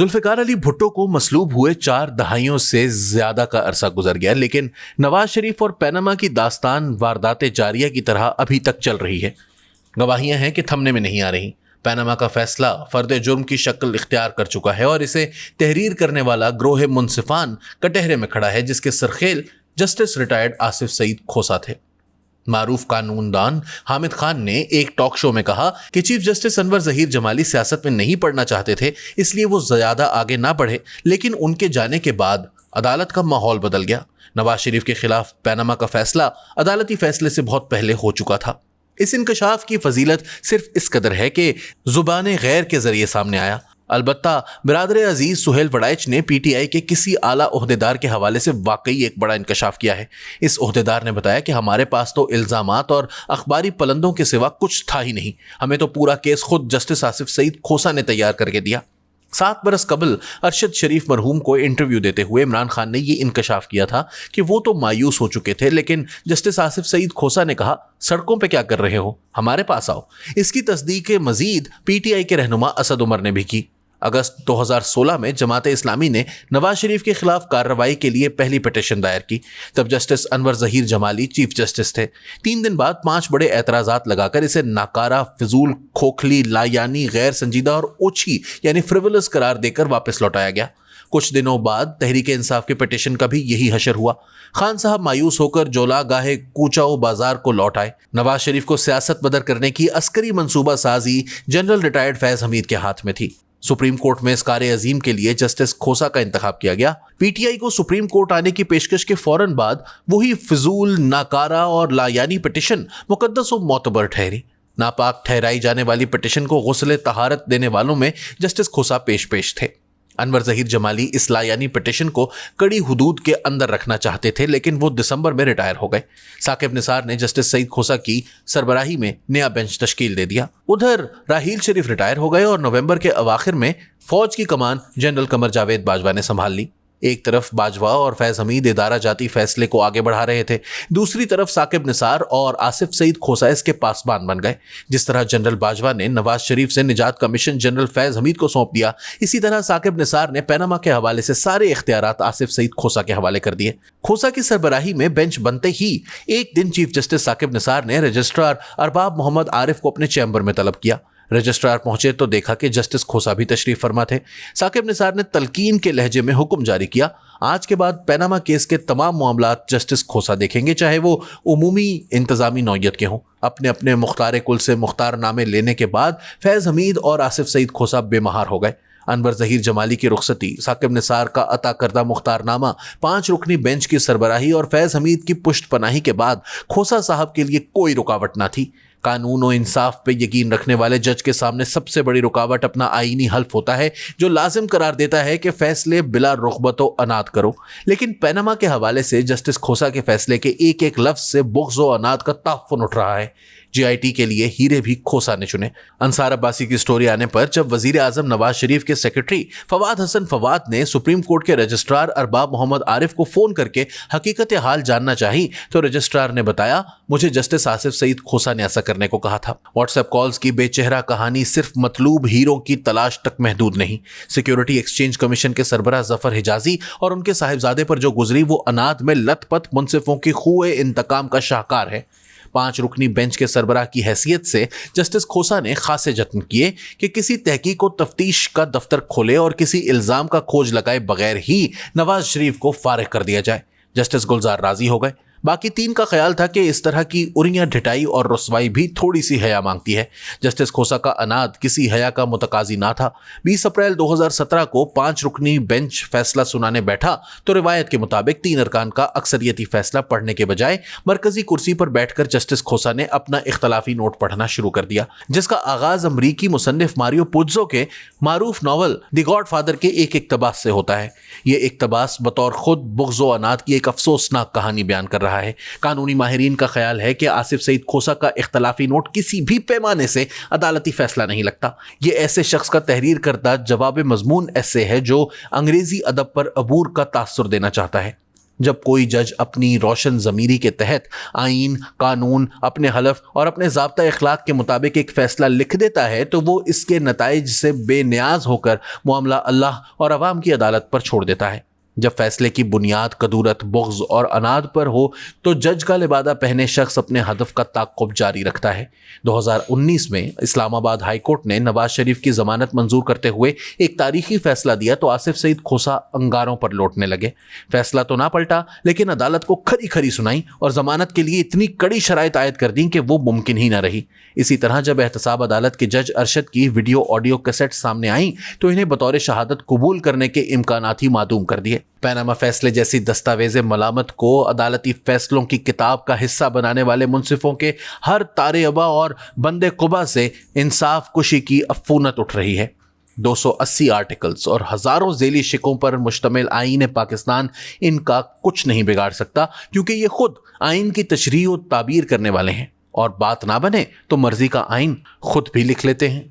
जुल्फिकार अली भुट्टो को मसलूब हुए 4 दहाइयों से ज्यादा का अरसा गुजर गया, लेकिन नवाज शरीफ और पैनामा की दास्तान वारदाते जारिया की तरह अभी तक चल रही है। गवाहियां हैं कि थमने में नहीं आ रही। पैनामा का फैसला फर्द जुर्म की शक्ल इख्तियार कर चुका है और इसे तहरीर करने वाला ग्रोह मुनसिफान कटहरे में खड़ा है, जिसके सरखेल जस्टिस रिटायर्ड आसिफ सईद खोसा थे। मारूफ कानूनदान हामिद खान ने एक टॉक शो में कहा कि चीफ जस्टिस अनवर जहीर जमाली सियासत में नहीं पढ़ना चाहते थे, इसलिए वो ज्यादा आगे ना बढ़े, लेकिन उनके जाने के बाद अदालत का माहौल बदल गया। नवाज शरीफ के खिलाफ पैनामा का फैसला अदालती फैसले से बहुत पहले हो चुका था। इस इंकशाफ की फजीलत सिर्फ इस कदर है कि जुबान गैर के जरिए सामने आया। अलबत्ता बिरादर अजीज सुहेल वड़ाइच ने पीटीआई के किसी आला ओहदेदार के हवाले से वाकई एक बड़ा इंकशाफ किया है। इस ओहदेदार ने बताया कि हमारे पास तो इल्जामात और अखबारी पलंदों के सिवा कुछ था ही नहीं, हमें तो पूरा केस खुद जस्टिस आसिफ सईद खोसा ने तैयार करके दिया। 7 बरस कबल अरशद शरीफ मरहूम को इंटरव्यू देते हुए इमरान खान ने यह इंकशाफ किया था कि वो तो मायूस हो चुके थे, लेकिन जस्टिस आसिफ सईद खोसा ने कहा, सड़कों पे क्या कर रहे हो, हमारे पास आओ। इसकी तस्दीक मजीद पीटीआई के रहनुमा असद उमर ने भी की। अगस्त 2016 में जमाते इस्लामी ने नवाज शरीफ के खिलाफ कार्रवाई के लिए पहली पिटीशन दायर की। तब justice Anwar Zaheer Jamali chief justice थे। 3 दिन बाद 5 बड़े एतराजात लगाकर इसे नाकारा, फिजूल, खोखली, लायानी, गैर संजीदा और ओछी यानी फ्रिवलस करार देकर वापस लौटाया गया। कुछ दिनों बाद तहरीक इंसाफ के पिटीशन का भी यही हशर हुआ। खान साहब मायूस होकर जोला गाहे कूचाओ बाजार को लौट आए। नवाज शरीफ को सियासत बदर करने की अस्करी मंसूबा साजी जनरल रिटायर्ड फैज हमीद के हाथ में थी। सुप्रीम कोर्ट में इस कार्य अजीम के लिए जस्टिस खोसा का इंतखाब किया गया। पीटीआई को सुप्रीम कोर्ट आने की पेशकश के फौरन बाद वही फिजूल, नाकारा और लायानी पिटीशन मुकद्दस और मोतबर ठहरी। नापाक ठहराई जाने वाली पिटीशन को गुस्ल तहारत देने वालों में जस्टिस खोसा पेश थे। अनवर जहीर जमाली इस लायानी पिटीशन को कड़ी हुदूद के अंदर रखना चाहते थे, लेकिन वो दिसंबर में रिटायर हो गए। साकिब निसार ने जस्टिस सईद खोसा की सरबराही में नया बेंच तश्कील दे दिया। उधर राहील शरीफ रिटायर हो गए और नवंबर के अवाखिर में फौज की कमान जनरल कमर जावेद बाजवा ने संभाल ली। एक तरफ बाजवा और फैज हमीद इदारा जाती फैसले को आगे बढ़ा रहे थे, दूसरी तरफ साकिब निसार और आसिफ सईद खोसा इसके पासबान बन गए। जिस तरह जनरल बाजवा ने नवाज शरीफ से निजात कमीशन जनरल फैज हमीद को सौंप दिया, इसी तरह साकिब निसार ने पैनामा के हवाले से सारे इख्तियारात आसिफ सईद खोसा के हवाले कर दिए। खोसा की सरबराही में बेंच बनते ही एक दिन चीफ जस्टिस साकिब निसार ने रजिस्ट्रार अरबाब मोहम्मद आरिफ को अपने चैम्बर में तलब किया। रजिस्ट्रार पहुंचे तो देखा कि जस्टिस खोसा भी तशरीफ फरमा थे। साकिब निसार ने तलकीन के लहजे में हुक्म जारी किया, आज के बाद पैनामा केस के तमाम मामलात जस्टिस खोसा देखेंगे, चाहे वो उमूमी इंतजामी नौयत के हों। अपने अपने मुख्तार कुल से मुख्तार नामे लेने के बाद फैज हमीद और आसिफ सईद खोसा बेमहार हो गए। अनवर जहीर जमाली की रुखसती, साकिब निसार का अता करदा मुख्तारनामा, 5 रुकनी बेंच की सरबराही और फैज हमीद की पुश्त पनाही के बाद खोसा साहब के लिए कोई रुकावट ना थी। कानून और इंसाफ पे यकीन रखने वाले जज के सामने सबसे बड़ी रुकावट अपना आईनी हल्फ होता है, जो लाजिम करार देता है कि फैसले बिला रुग़बत व अनाद करो। लेकिन पैनामा के हवाले से जस्टिस खोसा के फैसले के एक एक लफ्ज से बुग़्ज़ व अनाद का ताफ़ुन उठ रहा है। जीआईटी के लिए हीरे भी खोसा ने चुने। अंसार अब्बासी की स्टोरी आने पर जब वजीर आजम नवाज शरीफ के सेक्रेटरी फवाद हसन फवाद ने सुप्रीम कोर्ट के रजिस्ट्रार अरबाब मोहम्मद आरिफ को फोन करके हकीकत हाल जानना चाही, तो रजिस्ट्रार ने बताया, मुझे जस्टिस आसिफ सईद खोसा ने ऐसा करने को कहा था। व्हाट्सएप कॉल्स की बेचेहरा कहानी सिर्फ मतलूब हीरो की तलाश तक महदूद नहीं। सिक्योरिटी एक्सचेंज कमीशन के सरबराह जफर हिजाजी और उनके साहिबजादे पर जो गुजरी वो अनाद में लथपथ मुनसिफों की खुए इंतकाम का शाहकार है। 5 रुकनी बेंच के सरबराह की हैसियत से जस्टिस खोसा ने खासे जत्न किए कि किसी तहकीक व तफ्तीश का दफ्तर खोले और किसी इल्जाम का खोज लगाए बगैर ही नवाज शरीफ को फारिग कर दिया जाए। जस्टिस गुलजार राजी हो गए। बाकी 3 का ख्याल था कि इस तरह की उरियां ढिटाई और रुसवाई भी थोड़ी सी हया मांगती है। जस्टिस खोसा का अनाद किसी हया का मुतकाजी ना था। 20 अप्रैल 2017 को 5 रुकनी बेंच फैसला सुनाने बैठा तो रिवायत के मुताबिक 3 अरकान का अक्सरियती फैसला पढ़ने के बजाय मरकजी कुर्सी पर बैठकर जस्टिस खोसा ने अपना इख्तलाफी नोट पढ़ना शुरू कर दिया, जिसका आगाज अमरीकी मुसन्निफ मारियो पुज़ो के मारूफ नावल द गॉडफादर के एक इक्तबास से होता है। ये इक्तबास बतौर खुद बुग़्ज़ व अनाद की एक अफसोसनाक कहानी बयान कर रहा है। कानूनी माहिरीन का ख्याल है कि आसिफ सईद खोसा का इख्तलाफी नोट किसी भी पैमाने से अदालती फैसला नहीं लगता। ये ऐसे शख्स का तहरीर करता जवाब मजमून ऐसे है जो अंग्रेजी अदब पर अबूर का तासुर देना चाहता है। जब कोई जज अपनी रोशन ज़मीरी के तहत आइन, कानून, अपने हलफ और अपने ज़ाब्ता इखलाक के मुताबिक एक फ़ैसला लिख देता है तो वो इसके नताइज से बेनियाज होकर मामला अल्लाह और अवाम की अदालत पर छोड़ देता है। जब फैसले की बुनियाद कदूरत, बुग़्ज़ और अनाद पर हो तो जज का लिबादा पहने शख्स अपने हदफ का ताक़ुब जारी रखता है। 2019 में इस्लामाबाद हाई कोर्ट ने नवाज शरीफ की ज़मानत मंजूर करते हुए एक तारीखी फैसला दिया तो आसिफ सईद खोसा अंगारों पर लौटने लगे। फैसला तो ना पलटा, लेकिन अदालत को खरी खरी सुनाई और ज़मानत के लिए इतनी कड़ी शराइत आयद कर दी कि वो मुमकिन ही ना रही। इसी तरह जब एहतसाब अदालत के जज अरशद की वीडियो ऑडियो कैसेट सामने आई तो इन्हें बतौर शहादत कबूल करने के इम्कानात ही मादूम कर दिए। पैनामा फैसले जैसी दस्तावेज़ मलामत को अदालती फैसलों की किताब का हिस्सा बनाने वाले मुंसिफों के हर तारे अबा और बंदे कुबा से इंसाफ कुशी की अफूनत उठ रही है। 280 आर्टिकल्स और हज़ारों झेली शिकों पर मुश्तमिल आईन पाकिस्तान इनका कुछ नहीं बिगाड़ सकता, क्योंकि ये खुद आइन की तशरीह और ताबीर करने वाले हैं, और बात ना बने तो मर्जी का आइन खुद भी लिख लेते हैं।